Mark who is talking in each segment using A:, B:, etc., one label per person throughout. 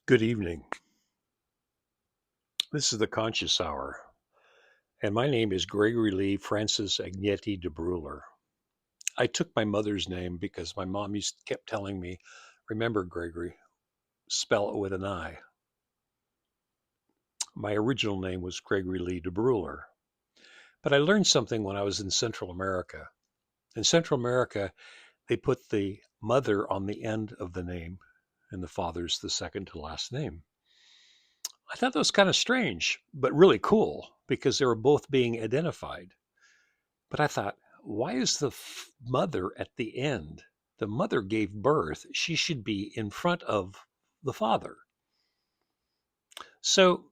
A: Good evening. This is the Conscious Hour, and my name is Gregory Lee Francis Agnetti de Bruller. I took my mother's name because my mom kept telling me, remember, Gregory, spell it with an I. My original name was Gregory Lee de Bruller, but I learned something when I was in Central America. In Central America, they put the mother on the end of the name, and the father's the second to last name. I thought that was kind of strange, but really cool because they were both being identified. But I thought, why is the mother at the end? The mother gave birth. She should be in front of the father. So,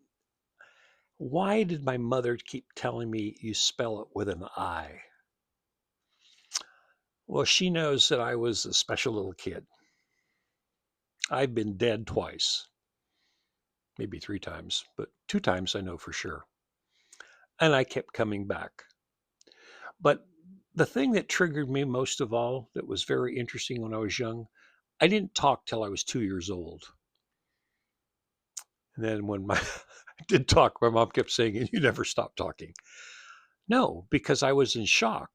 A: why did my mother keep telling me you spell it with an I? Well, she knows that I was a special little kid. I've been dead twice, maybe three times, but two times I know for sure. And I kept coming back. But the thing that triggered me most of all, that was very interesting when I was young, I didn't talk till I was 2 years old. And then when I did talk, my mom kept saying, "And you never stop talking." No, because I was in shock.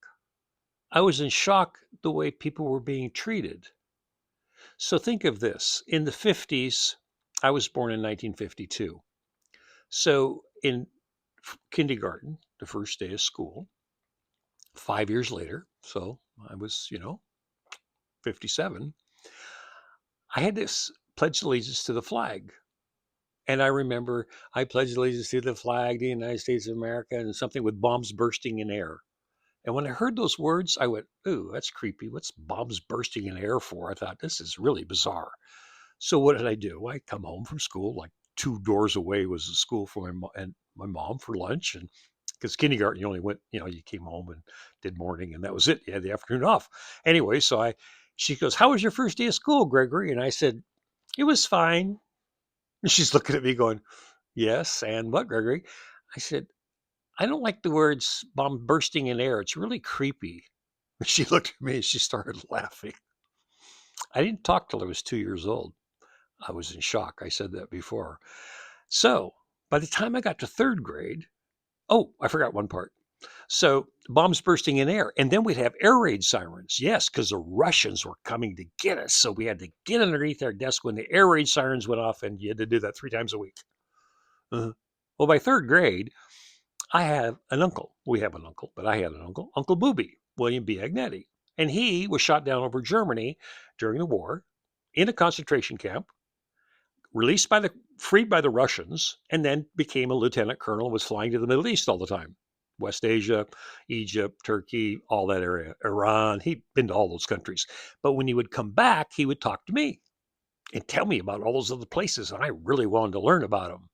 A: I was in shock the way people were being treated. So think of this. In the 50s, I was born in 1952. So in kindergarten, the first day of school, 5 years later, so I was, 57, I had this pledge allegiance to the flag. And I remember I pledged allegiance to the flag, the United States of America, and something with bombs bursting in air. And when I heard those words, I went, "Ooh, that's creepy. What's bombs bursting in air for?" I thought, this is really bizarre. So what did I do? I come home from school, like two doors away was the school for my mom for lunch. And because kindergarten, you only went, you came home and did morning and that was it. You had the afternoon off. Anyway, she goes, "How was your first day of school, Gregory?" And I said, "It was fine." And she's looking at me going, "Yes, and what, Gregory?" I said, "I don't like the words bomb bursting in air. It's really creepy." She looked at me and she started laughing. I didn't talk till I was 2 years old. I was in shock. I said that before. So by the time I got to third grade, oh, I forgot one part. So bombs bursting in air. And then we'd have air raid sirens. Yes, because the Russians were coming to get us. So we had to get underneath our desk when the air raid sirens went off, and you had to do that 3 times a week. Well, by third grade, I have an uncle. We have an uncle, but I had an uncle, Uncle Booby, William B. Agnetti. And he was shot down over Germany during the war in a concentration camp, freed by the Russians, and then became a lieutenant colonel and was flying to the Middle East all the time. West Asia, Egypt, Turkey, all that area, Iran. He'd been to all those countries. But when he would come back, he would talk to me and tell me about all those other places. And I really wanted to learn about them.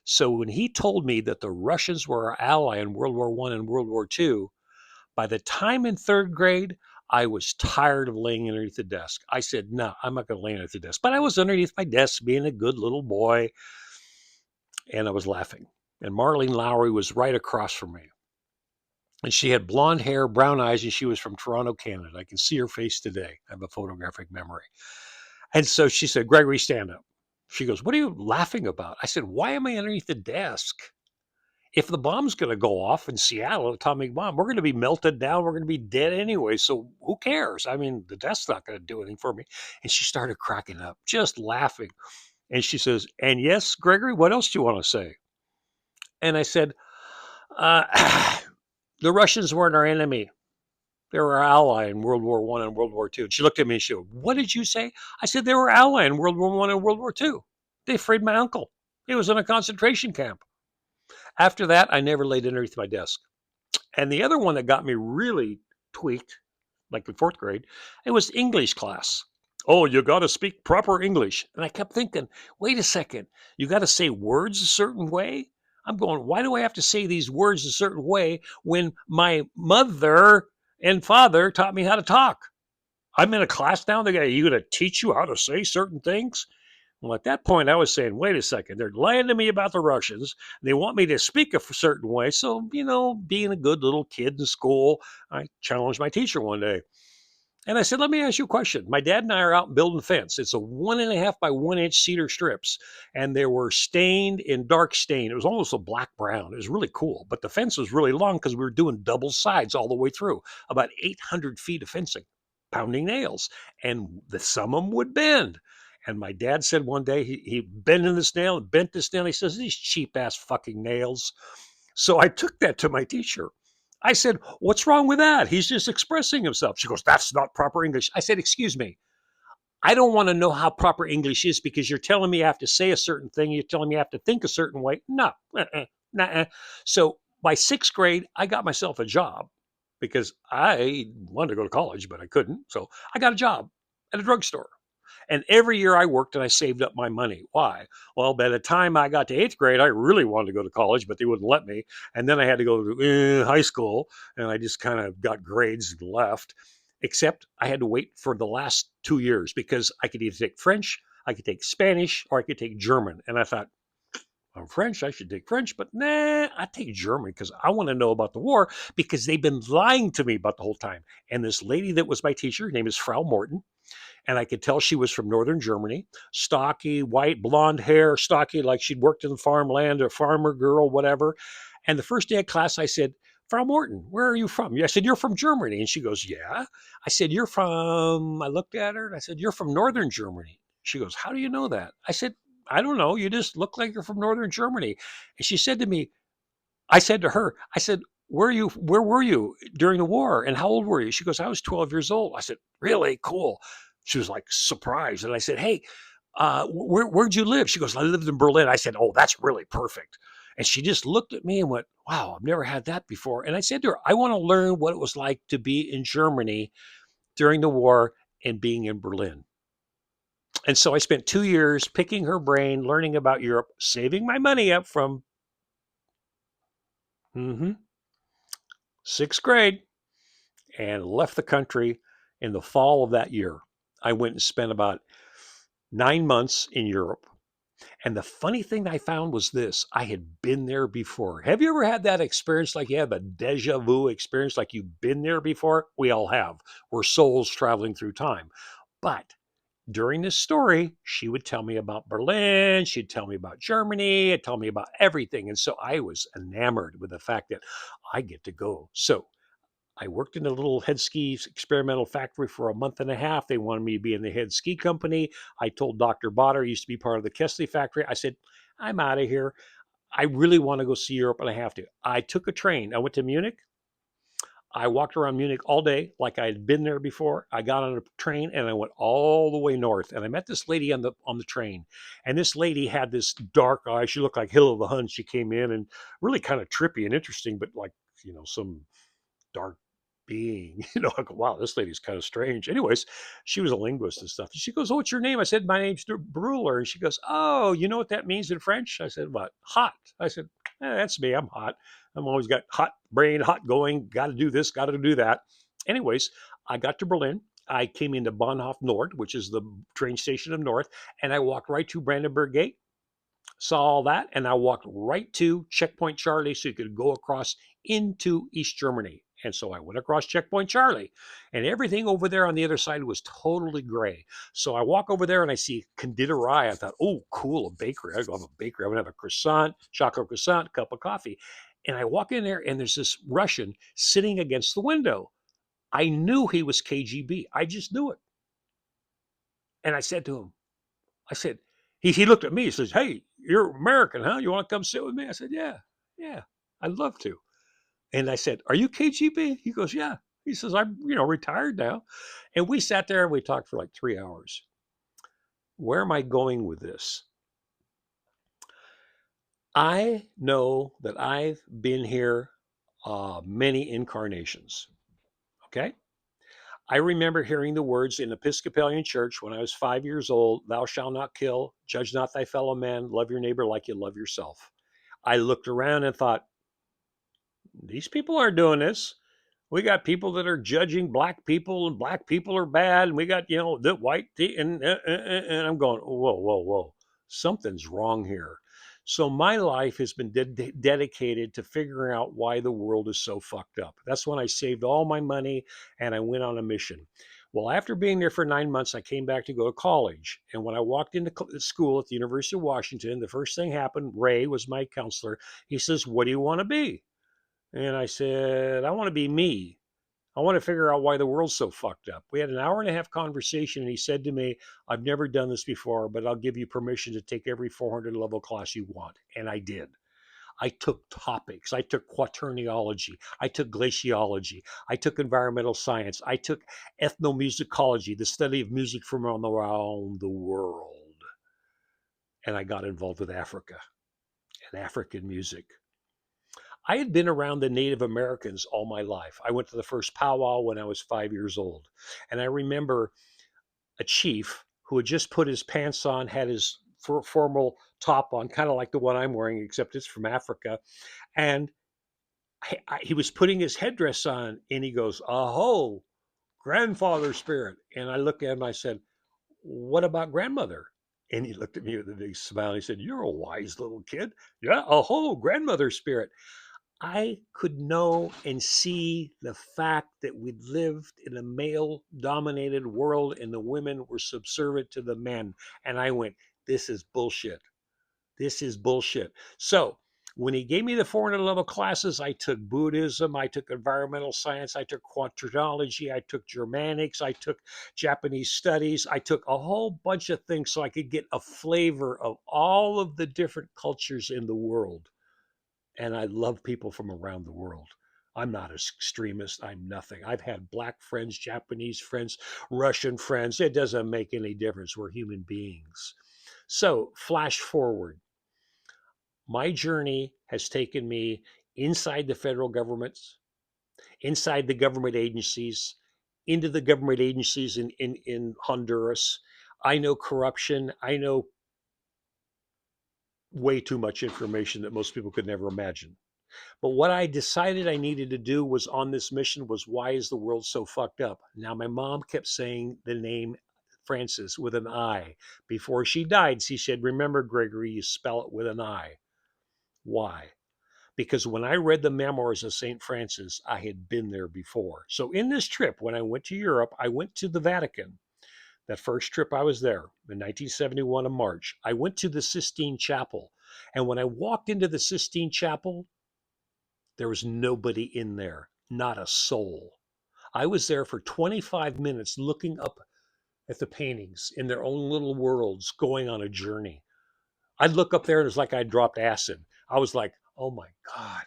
A: So when he told me that the Russians were our ally in World War I and World War II, by the time in third grade, I was tired of laying underneath the desk. I said, "No, I'm not going to lay underneath the desk." But I was underneath my desk being a good little boy, and I was laughing. And Marlene Lowry was right across from me. And she had blonde hair, brown eyes, and she was from Toronto, Canada. I can see her face today. I have a photographic memory. And so she said, "Gregory, stand up." She goes, "What are you laughing about?" I said, "Why am I underneath the desk? If the bomb's going to go off in Seattle, atomic bomb, we're going to be melted down. We're going to be dead anyway. So who cares? I mean, the desk's not going to do anything for me." And she started cracking up, just laughing. And she says, "And yes, Gregory, what else do you want to say?" And I said, "The Russians weren't our enemy. They were our ally in World War I and World War II." And she looked at me and she said, "What did you say?" I said, "They were our ally in World War I and World War II. They freed my uncle. He was in a concentration camp." After that, I never laid underneath my desk. And the other one that got me really tweaked, like in fourth grade, it was English class. "Oh, you got to speak proper English." And I kept thinking, wait a second, you got to say words a certain way? I'm going, why do I have to say these words a certain way when my mother and father taught me how to talk? I'm in a class now. Are you going to teach you how to say certain things? Well, at that point, I was saying, wait a second, they're lying to me about the Russians. They want me to speak a certain way. So, being a good little kid in school, I challenged my teacher one day. And I said, let me ask you a question. My dad and I are out building a fence. It's a 1.5 by 1 inch cedar strips, and they were stained in dark stain. It was almost a black brown. It was really cool, but the fence was really long because we were doing double sides all the way through, about 800 feet of fencing, pounding nails, and some of them would bend. And my dad said one day he bending this nail and bent this nail. He says, these cheap ass fucking nails. So I took that to my teacher. I said, what's wrong with that? He's just expressing himself. She goes, that's not proper English. I said, excuse me. I don't want to know how proper English is because you're telling me I have to say a certain thing. You're telling me I have to think a certain way. No, nah. So by sixth grade, I got myself a job because I wanted to go to college, but I couldn't. So I got a job at a drugstore. And every year I worked and I saved up my money. Why? Well, by the time I got to eighth grade, I really wanted to go to college, but they wouldn't let me. And then I had to go to high school, and I just kind of got grades and left. Except I had to wait for the last 2 years because I could either take French, I could take Spanish, or I could take German. And I thought, I'm French, I should take French, but nah, I take German because I want to know about the war because they've been lying to me about the whole time. And this lady that was my teacher, her name is Frau Morton, and I could tell she was from northern Germany. Stocky, white, blonde hair, stocky, like she'd worked in the farmland, a farmer girl, whatever. And the first day of class, I said, Frau Morton, where are you from? I said, you're from Germany. And she goes, yeah. I said, you're from, I looked at her and I said, you're from northern Germany. She goes, how do you know that? I said, I don't know. You just look like you're from northern Germany. And she said to me, I said to her, I said, where were you during the war? And how old were you? She goes, I was 12 years old. I said, really? Cool. She was like surprised. And I said, hey, where'd you live? She goes, I lived in Berlin. I said, oh, that's really perfect. And she just looked at me and went, wow, I've never had that before. And I said to her, I want to learn what it was like to be in Germany during the war and being in Berlin. And so I spent 2 years picking her brain, learning about Europe, saving my money up from sixth grade, and left the country in the fall of that year. I went and spent about 9 months in Europe. And the funny thing I found was this: I had been there before. Have you ever had that experience like you have a deja vu experience, like you've been there before? We all have. We're souls traveling through time. But during this story, she would tell me about Berlin, she'd tell me about Germany, and tell me about everything. And so I was enamored with the fact that I get to go. So I worked in a little head ski experimental factory for a month and a half. They wanted me to be in the head ski company. I told Dr. Botter, used to be part of the Kesley factory, I said, I'm out of here. I really want to go see Europe and I have to. I took a train. I went to Munich. I walked around Munich all day like I had been there before. I got on a train and I went all the way north. And I met this lady on the train. And this lady had this dark eye. She looked like Hill of the Hun. She came in and really kind of trippy and interesting, but like, some dark being. I go, wow, this lady's kind of strange. Anyways, she was a linguist and stuff. She goes, oh, what's your name? I said, my name's Bruler. And she goes, oh, you know what that means in French? I said, what? Hot. I said, that's me. I'm hot. I'm always got hot brain, hot going. Got to do this, got to do that. Anyways, I got to Berlin. I came into Bahnhof Nord, which is the train station of North, and I walked right to Brandenburg Gate, saw all that, and I walked right to Checkpoint Charlie so you could go across into East Germany. And so I went across Checkpoint Charlie, and everything over there on the other side was totally gray. So I walk over there and I see Konditorei. I thought, oh, cool, a bakery. I go, I'm a bakery. I'm going to have a croissant, chocolate croissant, cup of coffee. And I walk in there and there's this Russian sitting against the window. I knew he was KGB. I just knew it. And I said to him, I said, he looked at me. He says, hey, you're American, huh? You want to come sit with me? I said, yeah, yeah, I'd love to. And I said, are you KGB? He goes, yeah. He says, I'm, retired now. And we sat there and we talked for like 3 hours. Where am I going with this? I know that I've been here many incarnations. Okay. I remember hearing the words in Episcopalian church when I was 5 years old: thou shalt not kill, judge not thy fellow man, love your neighbor like you love yourself. I looked around and thought, these people are doing this. We got people that are judging black people, and black people are bad, and we got the white and I'm going, whoa, whoa, whoa, something's wrong here. So my life has been dedicated to figuring out why the world is so fucked up. That's when I saved all my money and I went on a mission. Well, after being there for 9 months, I came back to go to college. And when I walked into school at the University of Washington, the first thing happened. Ray was my counselor. He says, "What do you want to be?" And I said, "I want to be me. I want to figure out why the world's so fucked up." We had an hour and a half conversation, and he said to me, "I've never done this before, but I'll give you permission to take every 400 level class you want." And I did. I took topics. I took quaterniology. I took glaciology. I took environmental science. I took ethnomusicology, the study of music from around the world. And I got involved with Africa and African music. I had been around the Native Americans all my life. I went to the first powwow when I was 5 years old. And I remember a chief who had just put his pants on, had his formal top on, kind of like the one I'm wearing, except it's from Africa. And he was putting his headdress on, and he goes, "Aho, grandfather spirit." And I looked at him, I said, "What about grandmother?" And he looked at me with a big smile. He said, "You're a wise little kid. Yeah, aho, grandmother spirit." I could know and see the fact that we lived in a male dominated world and the women were subservient to the men. And I went, "This is bullshit. This is bullshit." So when he gave me the 400 level classes, I took Buddhism, I took environmental science, I took quaternology, I took Germanics, I took Japanese studies, I took a whole bunch of things so I could get a flavor of all of the different cultures in the world. And I love people from around the world. I'm not an extremist. I'm nothing. I've had black friends, Japanese friends, Russian friends. It doesn't make any difference. We're human beings. So, flash forward. My journey has taken me inside the federal government, inside the government agencies, into the government agencies in Honduras. I know corruption. I know way too much information that most people could never imagine. But what I decided I needed to do was on this mission was, why is the world so fucked up? Now, my mom kept saying the name Francis with an I. Before she died, she said, "Remember, Gregory, you spell it with an I." Why? Because when I read the memoirs of St. Francis, I had been there before. So in this trip, when I went to Europe, I went to the Vatican. That first trip I was there in 1971 in March, I went to the Sistine Chapel. And when I walked into the Sistine Chapel, there was nobody in there, not a soul. I was there for 25 minutes looking up at the paintings in their own little worlds, going on a journey. I'd look up there and it was like I dropped acid. I was like, "Oh my God."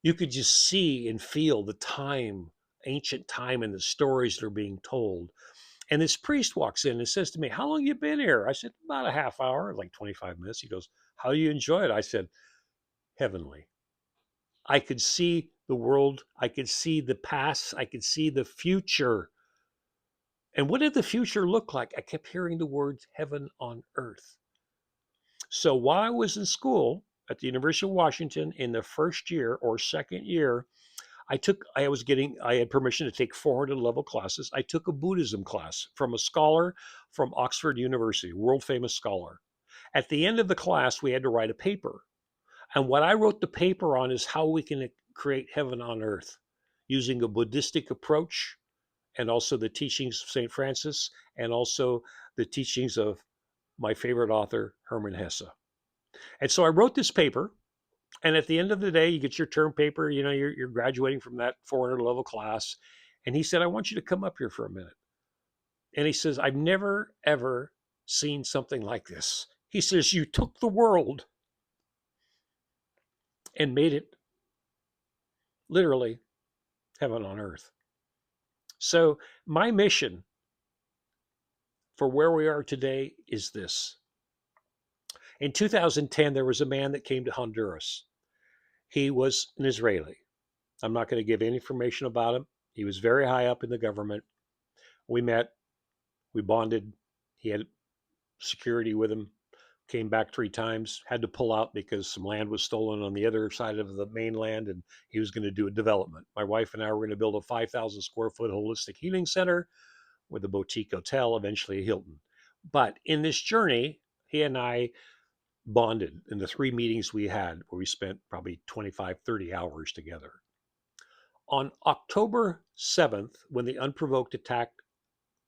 A: You could just see and feel the time, ancient time, and the stories that are being told. And this priest walks in and says to me, "How long you been here?" I said, "About a half hour, like 25 minutes." He goes, "How do you enjoy it?" I said, "Heavenly." I could see the world. I could see the past. I could see the future. And what did the future look like? I kept hearing the words heaven on earth. So while I was in school at the University of Washington in the first year or second year, I had permission to take 400 level classes. I took a Buddhism class from a scholar from Oxford University, world famous scholar. At the end of the class, we had to write a paper. And what I wrote the paper on is how we can create heaven on earth using a Buddhistic approach and also the teachings of St. Francis and also the teachings of my favorite author, Hermann Hesse. And so I wrote this paper. And at the end of the day, you get your term paper, you're graduating from that 400 level class. And he said, "I want you to come up here for a minute." And he says, "I've never, ever seen something like this." He says, "You took the world and made it literally heaven on earth." So, my mission for where we are today is this. In 2010, there was a man that came to Honduras. He was an Israeli. I'm not going to give any information about him. He was very high up in the government. We met, we bonded. He had security with him, came back 3 times, had to pull out because some land was stolen on the other side of the mainland and he was going to do a development. My wife and I were going to build a 5,000 square foot holistic healing center with a boutique hotel, eventually a Hilton. But in this journey, he and I bonded in the 3 meetings we had, where we spent probably 25, 30 hours together. On October 7th, when the unprovoked attack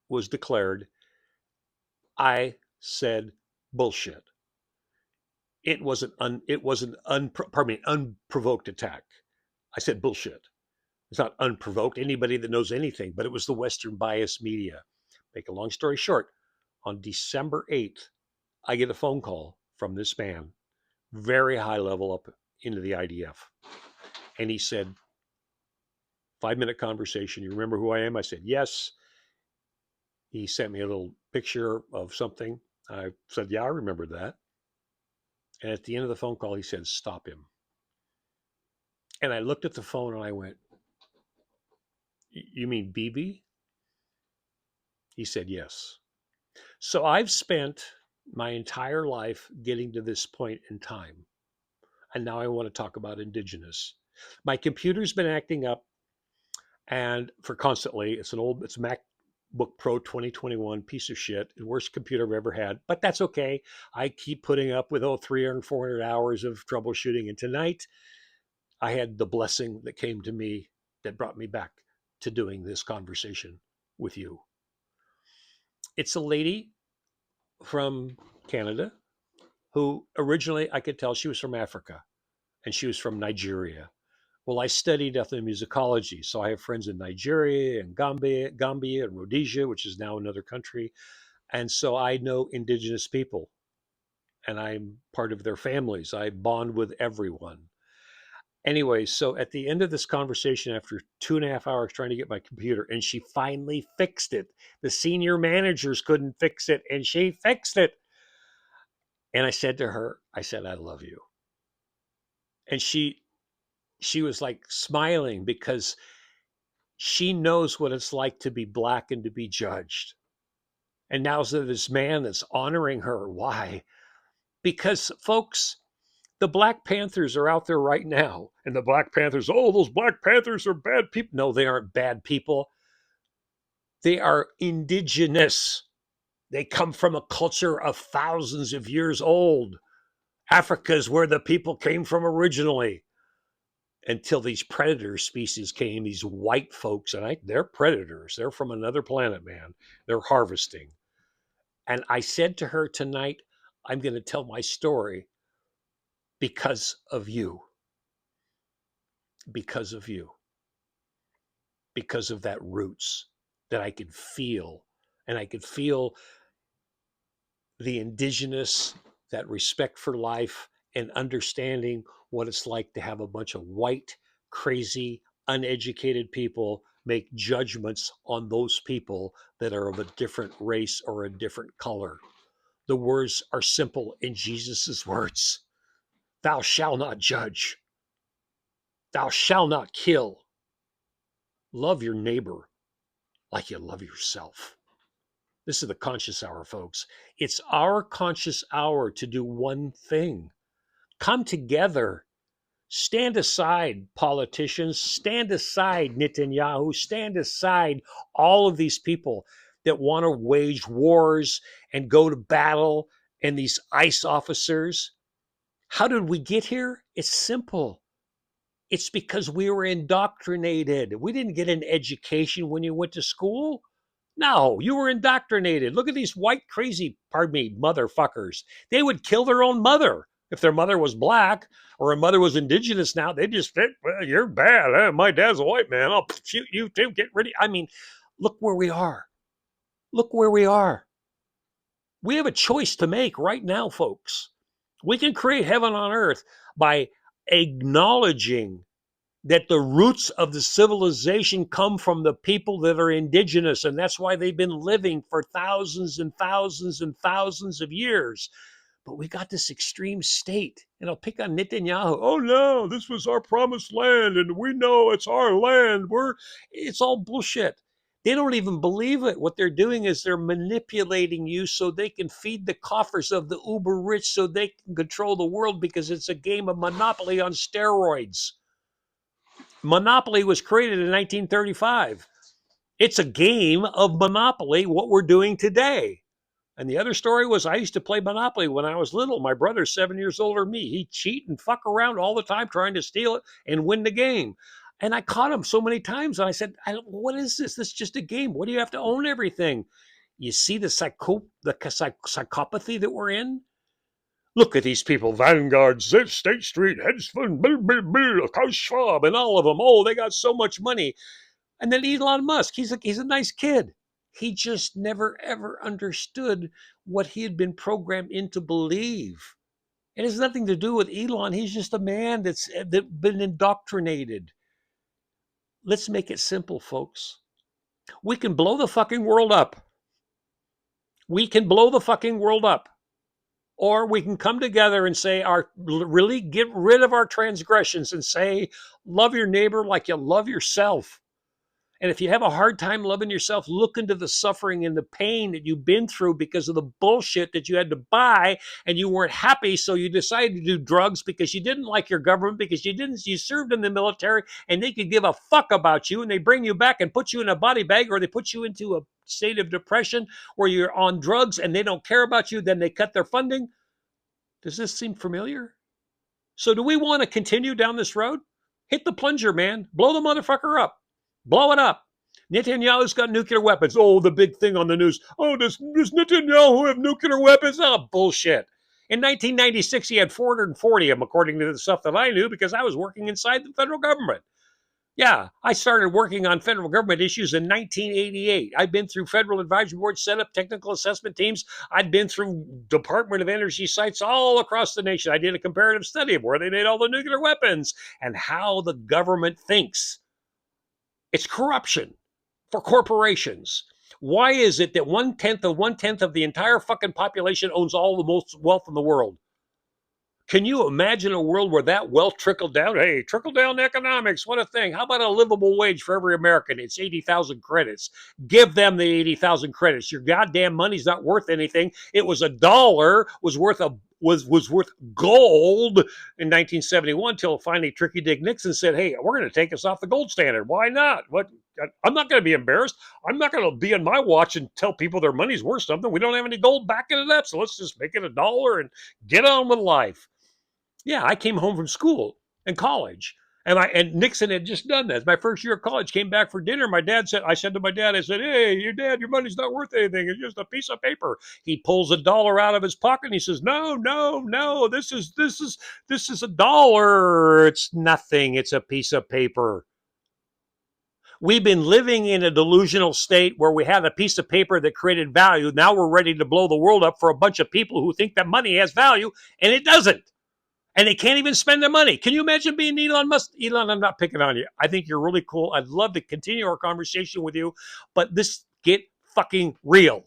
A: was declared, I said bullshit. It was an unprovoked attack. I said bullshit. It's not unprovoked. Anybody that knows anything, but it was the Western bias media. Make a long story short, on December 8th, I get a phone call from this man, very high level up into the IDF. And he said, 5-minute conversation. You remember who I am? I said, yes. He sent me a little picture of something. I said, yeah, I remember that. And at the end of the phone call, he said, stop him. And I looked at the phone and I went, you mean BB? He said, yes. So I've spent my entire life getting to this point in time. And now I want to talk about indigenous. My computer's been acting up and for constantly. It's a MacBook Pro 2021 piece of shit, the worst computer I've ever had, but that's okay. I keep putting up with 300, 400 hours of troubleshooting. And tonight I had the blessing that came to me that brought me back to doing this conversation with you. It's a lady from Canada who originally I could tell she was from Africa and she was from Nigeria. Well, I studied ethnomusicology, so I have friends in Nigeria and Gambia and Rhodesia, which is now another country. And so I know indigenous people and I'm part of their families. I bond with everyone. Anyway, so at the end of this conversation, after 2.5 hours trying to get my computer, and she finally fixed it. The senior managers couldn't fix it, and she fixed it. And I said to her, I said, I love you. And she was like smiling because she knows what it's like to be black and to be judged. And now there's this man that's honoring her. Why? Because, folks, the Black Panthers are out there right now. And the Black Panthers, oh, those Black Panthers are bad people. No, they aren't bad people. They are indigenous. They come from a culture of thousands of years old. Africa is where the people came from originally. Until these predator species came, these white folks, and they're predators. They're from another planet, man. They're harvesting. And I said to her tonight, I'm going to tell my story because of you. Because of you. Because of that roots that I could feel. And I could feel the indigenous, that respect for life, and understanding what it's like to have a bunch of white, crazy, uneducated people make judgments on those people that are of a different race or a different color. The words are simple in Jesus's words. Thou shalt not judge. Thou shalt not kill. Love your neighbor like you love yourself. This is the conscious hour, folks. It's our conscious hour to do one thing. Come together. Stand aside, politicians. Stand aside, Netanyahu. Stand aside, all of these people that want to wage wars and go to battle, and these ICE officers. How did we get here? It's simple. It's because we were indoctrinated. We didn't get an education when you went to school. No, you were indoctrinated. Look at these white, crazy, pardon me, motherfuckers. They would kill their own mother. If their mother was black or a mother was indigenous now, they just, well, you're bad. Huh? My dad's a white man. I'll shoot you too. Get ready. I mean, look where we are. Look where we are. We have a choice to make right now, folks. We can create heaven on earth by acknowledging that the roots of the civilization come from the people that are indigenous, and that's why they've been living for thousands and thousands and thousands of years. But we got this extreme state, and I'll pick on Netanyahu. Oh no, this was our promised land, and we know it's our land. It's all bullshit. They don't even believe it. What they're doing is they're manipulating you so they can feed the coffers of the uber rich so they can control the world, because it's a game of monopoly on steroids. Monopoly was created in 1935. It's a game of Monopoly, what we're doing today. And the other story was I used to play Monopoly when I was little. My brother's 7 years older than me. He'd cheat and fuck around all the time trying to steal it and win the game. And I caught him so many times. And I said, what is this? This is just a game. What do you have to own everything? You see the psychopathy that we're in? Look at these people, Vanguard, State Street, hedge fund, Klaus Schwab, and all of them. Oh, they got so much money. And then Elon Musk, he's a nice kid. He just never ever understood what he had been programmed into believe. It has nothing to do with Elon. He's just a man that's been indoctrinated. Let's make it simple, folks. We can blow the fucking world up. We can blow the fucking world up. Or we can come together and say, really get rid of our transgressions and say, love your neighbor like you love yourself. And if you have a hard time loving yourself, look into the suffering and the pain that you've been through because of the bullshit that you had to buy and you weren't happy. So you decided to do drugs because you didn't like your government, because you served in the military and they could give a fuck about you. And they bring you back and put you in a body bag, or they put you into a state of depression where you're on drugs and they don't care about you. Then they cut their funding. Does this seem familiar? So do we want to continue down this road? Hit the plunger, man. Blow the motherfucker up. Blow it up. Netanyahu's got nuclear weapons. Oh, the big thing on the news. Oh, does Netanyahu have nuclear weapons? Oh, bullshit. In 1996, he had 440 of them, according to the stuff that I knew, because I was working inside the federal government. Yeah, I started working on federal government issues in 1988. I've been through federal advisory boards, set up technical assessment teams. I've been through Department of Energy sites all across the nation. I did a comparative study of where they made all the nuclear weapons and how the government thinks. It's corruption for corporations. Why is it that 1/10 of the entire fucking population owns all the most wealth in the world? Can you imagine a world where that wealth trickled down? Hey, trickle down economics, what a thing. How about a livable wage for every American? It's 80,000 credits. Give them the 80,000 credits. Your goddamn money's not worth anything. It was a dollar, was worth gold in 1971 until finally Tricky Dick Nixon said, "Hey, we're going to take us off the gold standard. Why not? What? I'm not going to be embarrassed. I'm not going to be on my watch and tell people their money's worth something. We don't have any gold backing it up, so let's just make it a dollar and get on with life." Yeah, I came home from school and college. And Nixon had just done that. My first year of college, came back for dinner. I said to my dad, I said, "Hey, your money's not worth anything. It's just a piece of paper." He pulls $1 out of his pocket and he says, "No, no, no. This is a dollar. It's nothing. It's a piece of paper." We've been living in a delusional state where we had a piece of paper that created value. Now we're ready to blow the world up for a bunch of people who think that money has value, and it doesn't. And they can't even spend their money. Can you imagine being Elon Musk? Elon, I'm not picking on you. I think you're really cool. I'd love to continue our conversation with you, but this get fucking real.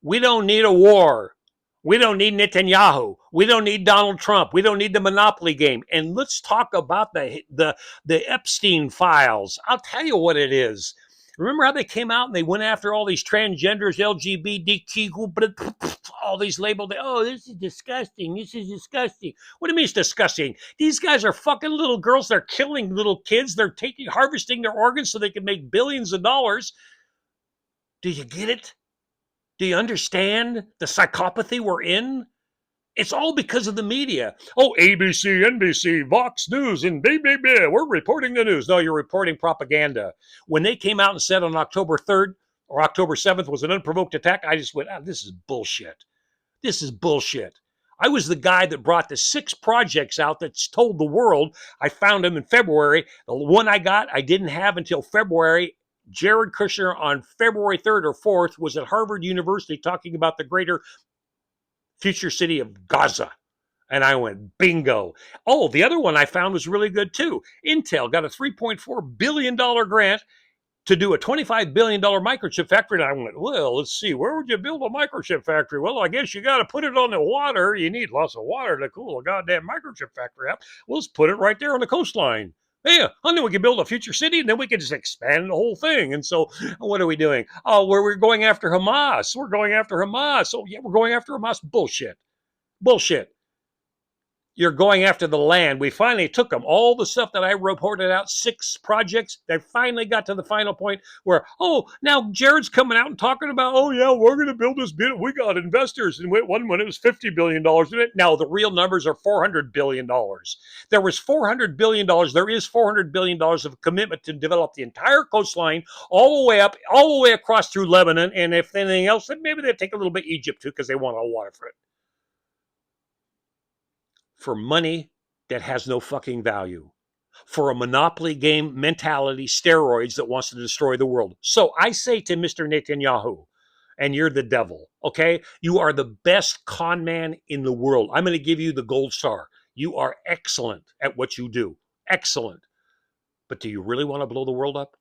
A: We don't need a war. We don't need Netanyahu. We don't need Donald Trump. We don't need the monopoly game. And let's talk about the Epstein files. I'll tell you what it is. Remember how they came out and they went after all these transgenders, LGBTQ, all these labeled, oh, this is disgusting. This is disgusting. What do you mean it's disgusting? These guys are fucking little girls. They're killing little kids. They're harvesting their organs so they can make billions of dollars. Do you get it? Do you understand the psychopathy we're in? It's all because of the media. Oh, ABC, NBC, Vox News, and we're reporting the news. No, you're reporting propaganda. When they came out and said on October 3rd or October 7th was an unprovoked attack, I just went, this is bullshit. This is bullshit. I was the guy that brought the 6 projects out that's told the world. I found them in February. The one I got, I didn't have until February. Jared Kushner on February 3rd or 4th was at Harvard University talking about the greater future city of Gaza. And I went, bingo. Oh, the other one I found was really good too. Intel got a $3.4 billion grant to do a $25 billion microchip factory. And I went, well, let's see, where would you build a microchip factory? Well, I guess you got to put it on the water. You need lots of water to cool a goddamn microchip factory up. Well, let's put it right there on the coastline. Yeah, and then we can build a future city, and then we can just expand the whole thing. And so, what are we doing? Oh, we're going after Hamas. We're going after Hamas. Oh, yeah, we're going after Hamas. Bullshit. Bullshit. You're going after the land. We finally took them. All the stuff that I reported out, 6 projects, they finally got to the final point where, oh, now Jared's coming out and talking about, oh, yeah, we're going to build this bit. We got investors. And one when it was $50 billion in it. Now the real numbers are $400 billion. There was $400 billion. There is $400 billion of commitment to develop the entire coastline all the way up, all the way across through Lebanon. And if anything else, then maybe they'll take a little bit of Egypt too because they want all water for it. For money that has no fucking value, for a monopoly game mentality, steroids that wants to destroy the world. So I say to Mr. Netanyahu, and you're the devil, okay? You are the best con man in the world. I'm going to give you the gold star. You are excellent at what you do. Excellent. But do you really want to blow the world up?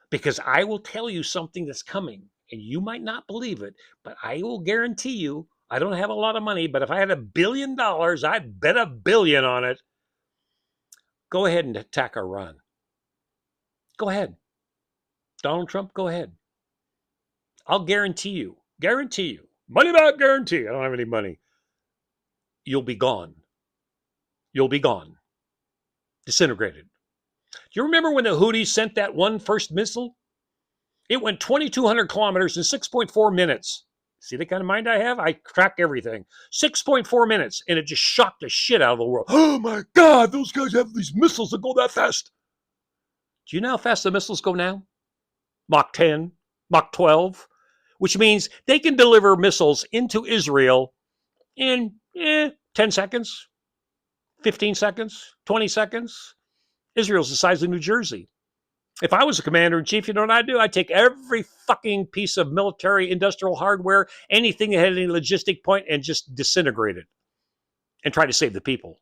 A: Because I will tell you something that's coming, and you might not believe it, but I will guarantee you, I don't have a lot of money, but if I had $1 billion, I'd bet $1 billion on it. Go ahead and attack Iran. Go ahead. Donald Trump, go ahead. I'll guarantee you, money back guarantee. I don't have any money. You'll be gone. You'll be gone. Disintegrated. Do you remember when the Houthis sent that one first missile? It went 2,200 kilometers in 6.4 minutes. See the kind of mind I have? I track everything. 6.4 minutes, and it just shocked the shit out of the world. Oh my God, those guys have these missiles that go that fast. Do you know how fast the missiles go now? Mach 10, Mach 12, which means they can deliver missiles into Israel in 10 seconds, 15 seconds, 20 seconds. Israel's the size of New Jersey. If I was a commander in chief, you know what I'd do? I'd take every fucking piece of military industrial hardware, anything that had any logistic point, and just disintegrate it and try to save the people.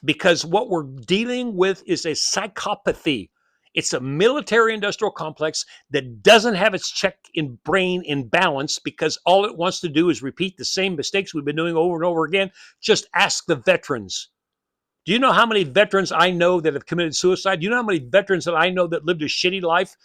A: Because what we're dealing with is a psychopathy. It's a military industrial complex that doesn't have its check in brain in balance because all it wants to do is repeat the same mistakes we've been doing over and over again. Just ask the veterans. Do you know how many veterans I know that have committed suicide? Do you know how many veterans that I know that lived a shitty life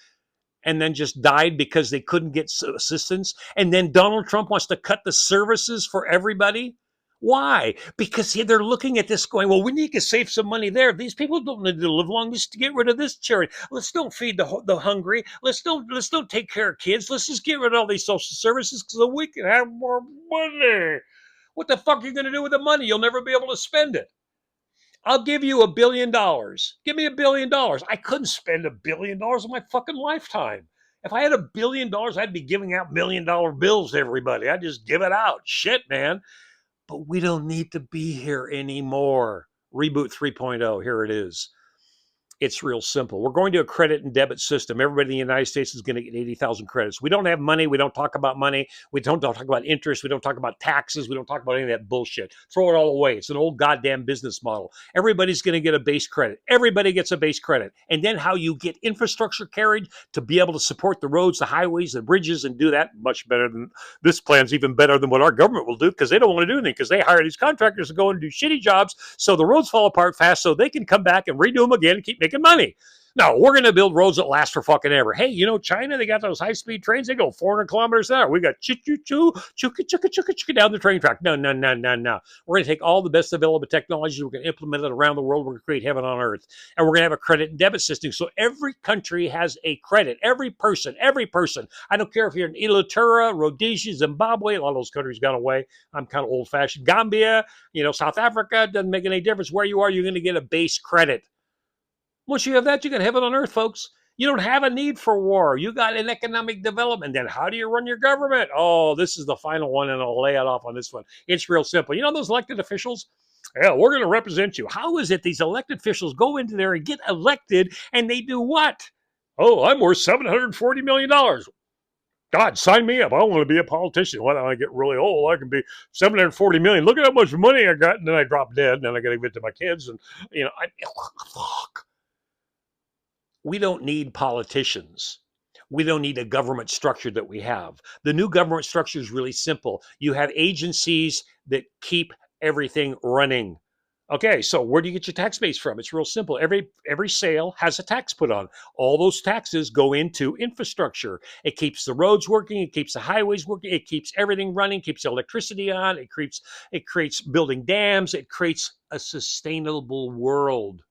A: and then just died because they couldn't get assistance? And then Donald Trump wants to cut the services for everybody? Why? Because they're looking at this going, well, we need to save some money there. These people don't need to live long. Let's get rid of this charity. Let's don't feed the hungry. Let's don't take care of kids. Let's just get rid of all these social services so we can have more money. What the fuck are you going to do with the money? You'll never be able to spend it. I'll give you $1 billion. Give me $1 billion. I couldn't spend $1 billion in my fucking lifetime. If I had $1 billion, I'd be giving out $1 million bills to everybody. I'd just give it out. Shit, man. But we don't need to be here anymore. Reboot 3.0, here it is. It's real simple. We're going to a credit and debit system. Everybody in the United States is going to get 80,000 credits. We don't have money. We don't talk about money. We don't talk about interest. We don't talk about taxes. We don't talk about any of that bullshit. Throw it all away. It's an old goddamn business model. Everybody's going to get a base credit. Everybody gets a base credit. And then how you get infrastructure carried to be able to support the roads, the highways, the bridges, and do that much better than this plan's even better than what our government will do because they don't want to do anything because they hire these contractors to go and do shitty jobs so the roads fall apart fast so they can come back and redo them again and keep making money. No, we're going to build roads that last for fucking ever. Hey, you know, China, they got those high-speed trains. They go 400 kilometers an hour. We got choo-choo-choo, choo-ka-choo-ka-choo-ka-choo down the train track. No. We're going to take all the best available technologies. We're going to implement it around the world. We're going to create heaven on earth. And we're going to have a credit and debit system. So every country has a credit. Every person. I don't care if you're in Illutura, Rhodesia, Zimbabwe. A lot of those countries got away. I'm kind of old-fashioned. Gambia, South Africa. Doesn't make any difference where you are. You're going to get a base credit. Once you have that, you can have it on earth, folks. You don't have a need for war. You got an economic development. Then how do you run your government? Oh, this is the final one, and I'll lay it off on this one. It's real simple. You know those elected officials? Yeah, we're going to represent you. How is it these elected officials go into there and get elected, and they do what? Oh, I'm worth $740 million. God, sign me up. I want to be a politician. When I get really old, I can be 740 million. Look at how much money I got, and then I drop dead, and then I got to give it to my kids, and fuck. We don't need politicians. We don't need a government structure that we have. The new government structure is really simple. You have agencies that keep everything running. Okay, so where do you get your tax base from? It's real simple. Every sale has a tax put on. All those taxes go into infrastructure. It keeps the roads working, it keeps the highways working, it keeps everything running, keeps electricity on, it creates building dams, it creates a sustainable world.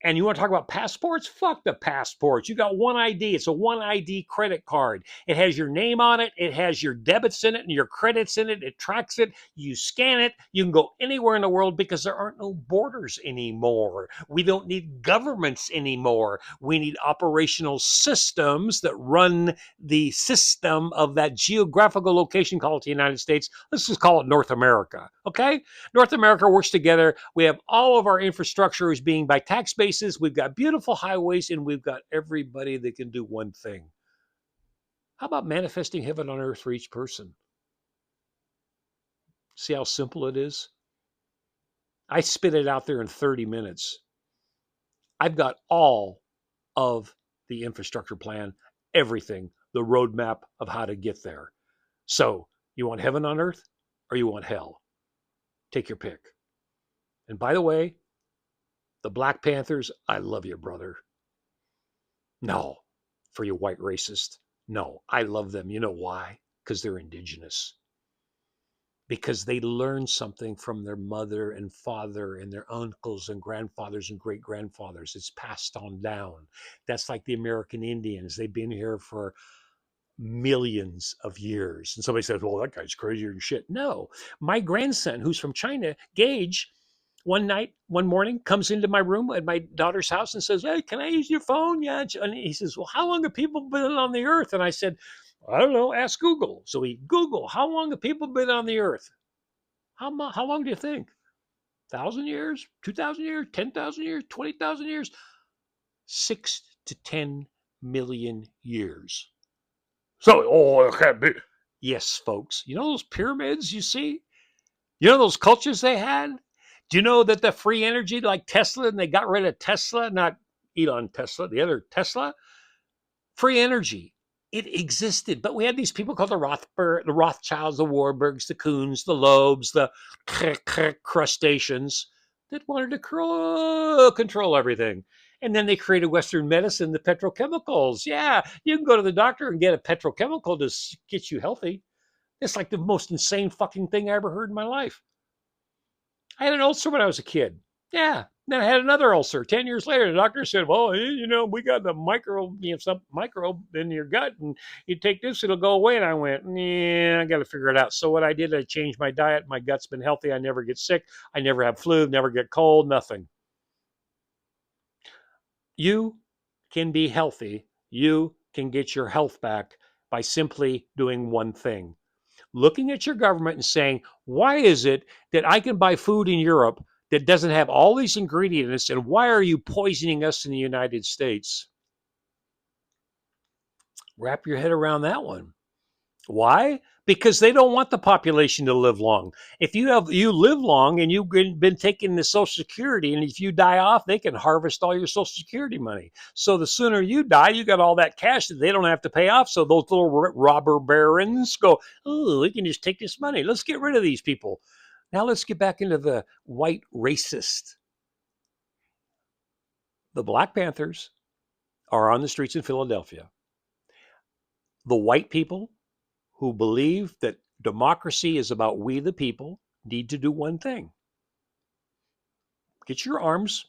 A: And you want to talk about passports? Fuck the passports. You got one ID. It's a one ID credit card. It has your name on it. It has your debits in it and your credits in it. It tracks it. You scan it. You can go anywhere in the world because there aren't no borders anymore. We don't need governments anymore. We need operational systems that run the system of that geographical location called the United States. Let's just call it North America. Okay? North America works together. We have all of our infrastructure is being by tax bases. We've got beautiful highways and we've got everybody that can do one thing. How about manifesting heaven on earth for each person? See how simple it is? I spit it out there in 30 minutes. I've got all of the infrastructure plan, everything, the roadmap of how to get there. So, you want heaven on earth or you want hell? Take your pick. And by the way, the Black Panthers, I love you, brother. No, for you white racist. No, I love them. You know why? Because they're indigenous. Because they learned something from their mother and father and their uncles and grandfathers and great grandfathers. It's passed on down. That's like the American Indians. They've been here for millions of years. And somebody says, well, that guy's crazier than shit. No, my grandson, who's from China, Gage, one morning, comes into my room at my daughter's house and says, hey, can I use your phone? Yeah. And he says, well, how long have people been on the earth? And I said, I don't know, ask Google. So he Google, how long have people been on the earth? How long do you think? 1,000 years, 2,000 years, 10,000 years, 20,000 years, 6 to 10 million years. So, oh, it can't be. Yes, folks. You know those pyramids you see? You know those cultures they had? Do you know that the free energy, like Tesla, and they got rid of Tesla, not Elon Tesla, the other Tesla? Free energy. It existed, but we had these people called the Rothschilds, the Warburgs, the Coons, the Lobes, the crustaceans that wanted to control everything. And then they created Western medicine, the petrochemicals. Yeah, you can go to the doctor and get a petrochemical to get you healthy. It's like the most insane fucking thing I ever heard in my life. I had an ulcer when I was a kid. Yeah. Then I had another ulcer 10 years later. The doctor said, well, we got the some microbe in your gut, and you take this, it'll go away. And I went, yeah, I got to figure it out. So what I did, I changed my diet. My gut's been healthy. I never get sick. I never have flu, never get cold, nothing. You can be healthy. You can get your health back by simply doing one thing: looking at your government and saying, why is it that I can buy food in Europe that doesn't have all these ingredients, and why are you poisoning us in the United States? Wrap your head around that one. Why? Because they don't want the population to live long. If you live long and you've been taking the Social Security, and if you die off, they can harvest all your Social Security money. So the sooner you die, you got all that cash that they don't have to pay off. So those little robber barons go, oh, we can just take this money. Let's get rid of these people. Now let's get back into the white racist. The Black Panthers are on the streets in Philadelphia. The white people who believe that democracy is about we the people need to do one thing: get your arms,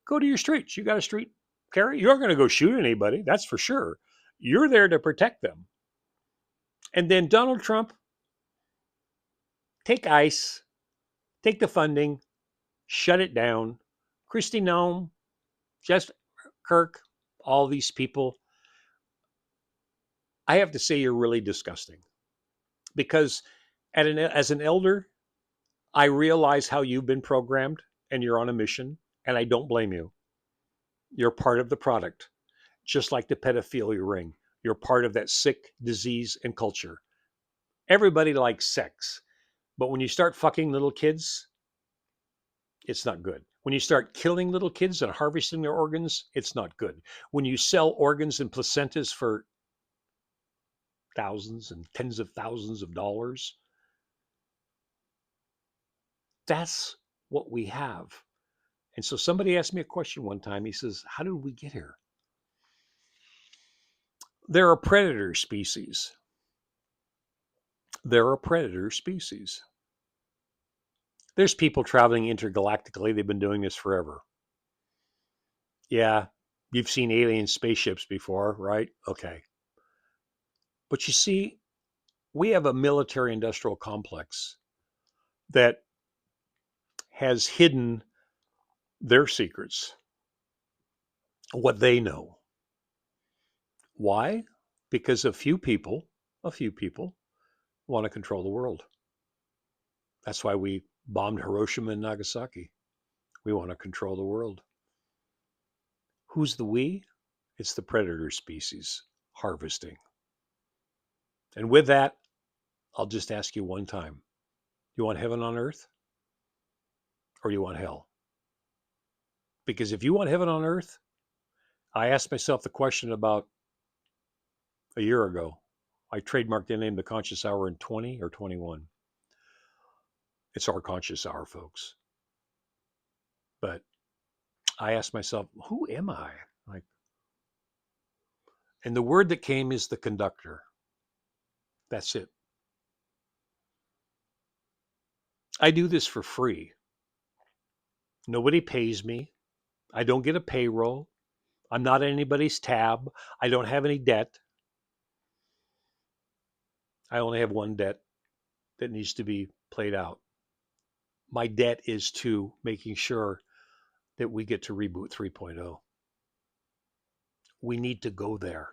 A: go to your streets. You got a street carry, you're going to go shoot anybody, that's for sure. You're there to protect them. And then Donald Trump, take ICE, take the funding, shut it down. Kristi Noem, Jeff Kirk, all these people. I have to say, you're really disgusting, because as an elder, I realize how you've been programmed and you're on a mission, and I don't blame you. You're part of the product, just like the pedophilia ring. You're part of that sick disease and culture. Everybody likes sex, but when you start fucking little kids, it's not good. When you start killing little kids and harvesting their organs, it's not good. When you sell organs and placentas for thousands and tens of thousands of dollars, that's what we have. And so somebody asked me a question one time. He says, how did we get here? There are predator species. There are predator species. There's people traveling intergalactically. They've been doing this forever. Yeah, you've seen alien spaceships before, right? Okay. But you see, we have a military industrial complex that has hidden their secrets, what they know. Why? Because a few people want to control the world. That's why we bombed Hiroshima and Nagasaki. We want to control the world. Who's the we? It's the predator species harvesting. And with that, I'll just ask you one time. You want heaven on earth or you want hell? Because if you want heaven on earth, I asked myself the question about a year ago. I trademarked the name The Conscious Hour in 20 or 21. It's our conscious hour, folks. But I asked myself, who am I? Like, and the word that came is the conductor. That's it. I do this for free. Nobody pays me. I don't get a payroll. I'm not anybody's tab. I don't have any debt. I only have one debt that needs to be played out. My debt is to making sure that we get to Reboot 3.0. We need to go there.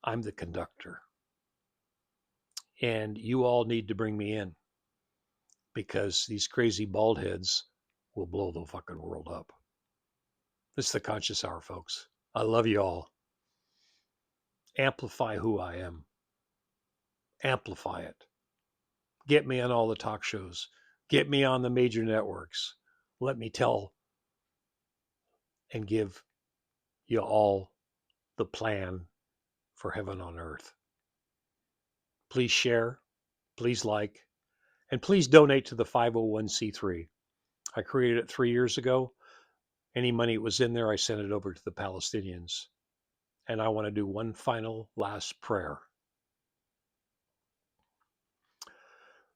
A: I'm the conductor. And you all need to bring me in because these crazy bald heads will blow the fucking world up. This is the Conscious Hour, folks. I love you all. Amplify who I am. Amplify it. Get me on all the talk shows. Get me on the major networks. Let me tell and give you all the plan for heaven on earth. Please share, please like, and please donate to the 501c3. I created it 3 years ago. Any money that was in there, I sent it over to the Palestinians. And I want to do one final last prayer.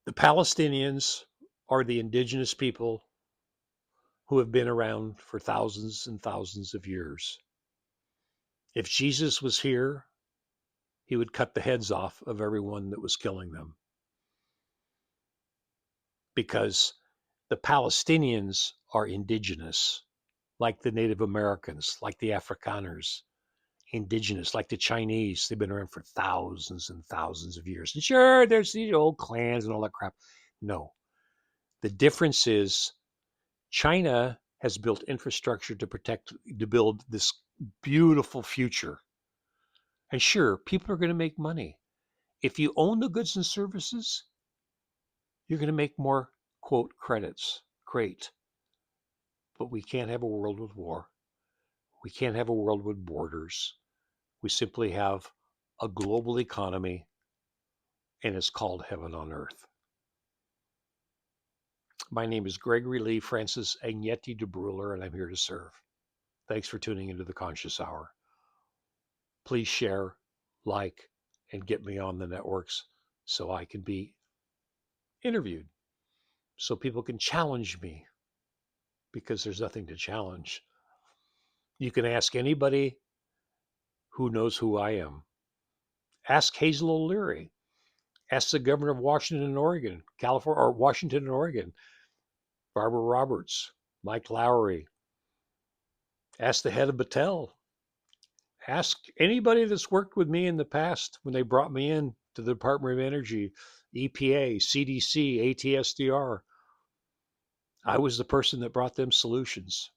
A: The Palestinians are the indigenous people who have been around for thousands and thousands of years. If Jesus was here, he would cut the heads off of everyone that was killing them. Because the Palestinians are indigenous, like the Native Americans, like the Afrikaners, indigenous, like the Chinese. They've been around for thousands and thousands of years. And sure, there's these old clans and all that crap. No. The difference is China has built infrastructure to build this beautiful future. And sure, people are going to make money. If you own the goods and services, you're going to make more, quote, credits. Great. But we can't have a world with war. We can't have a world with borders. We simply have a global economy, and it's called heaven on earth. My name is Gregory Lee Francis Agnetti de Bruler, and I'm here to serve. Thanks for tuning into the Conscious Hour. Please share, like, and get me on the networks so I can be interviewed, so people can challenge me, because there's nothing to challenge. You can ask anybody who knows who I am. Ask Hazel O'Leary. Ask the governor of Washington and Oregon, California, or Washington and Oregon, Barbara Roberts, Mike Lowry. Ask the head of Battelle. Ask anybody that's worked with me in the past when they brought me in to the Department of Energy, EPA, CDC, ATSDR. I was the person that brought them solutions.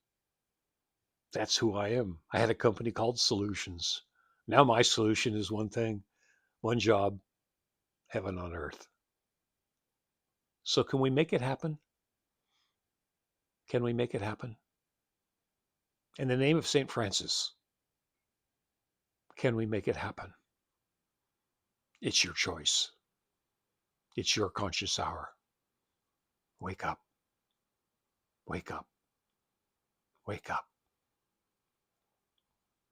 A: That's who I am. I had a company called Solutions. Now my solution is one thing, one job, heaven on earth. So can we make it happen? Can we make it happen? In the name of St. Francis, can we make it happen? It's your choice. It's your conscious hour. Wake up. Wake up, wake up.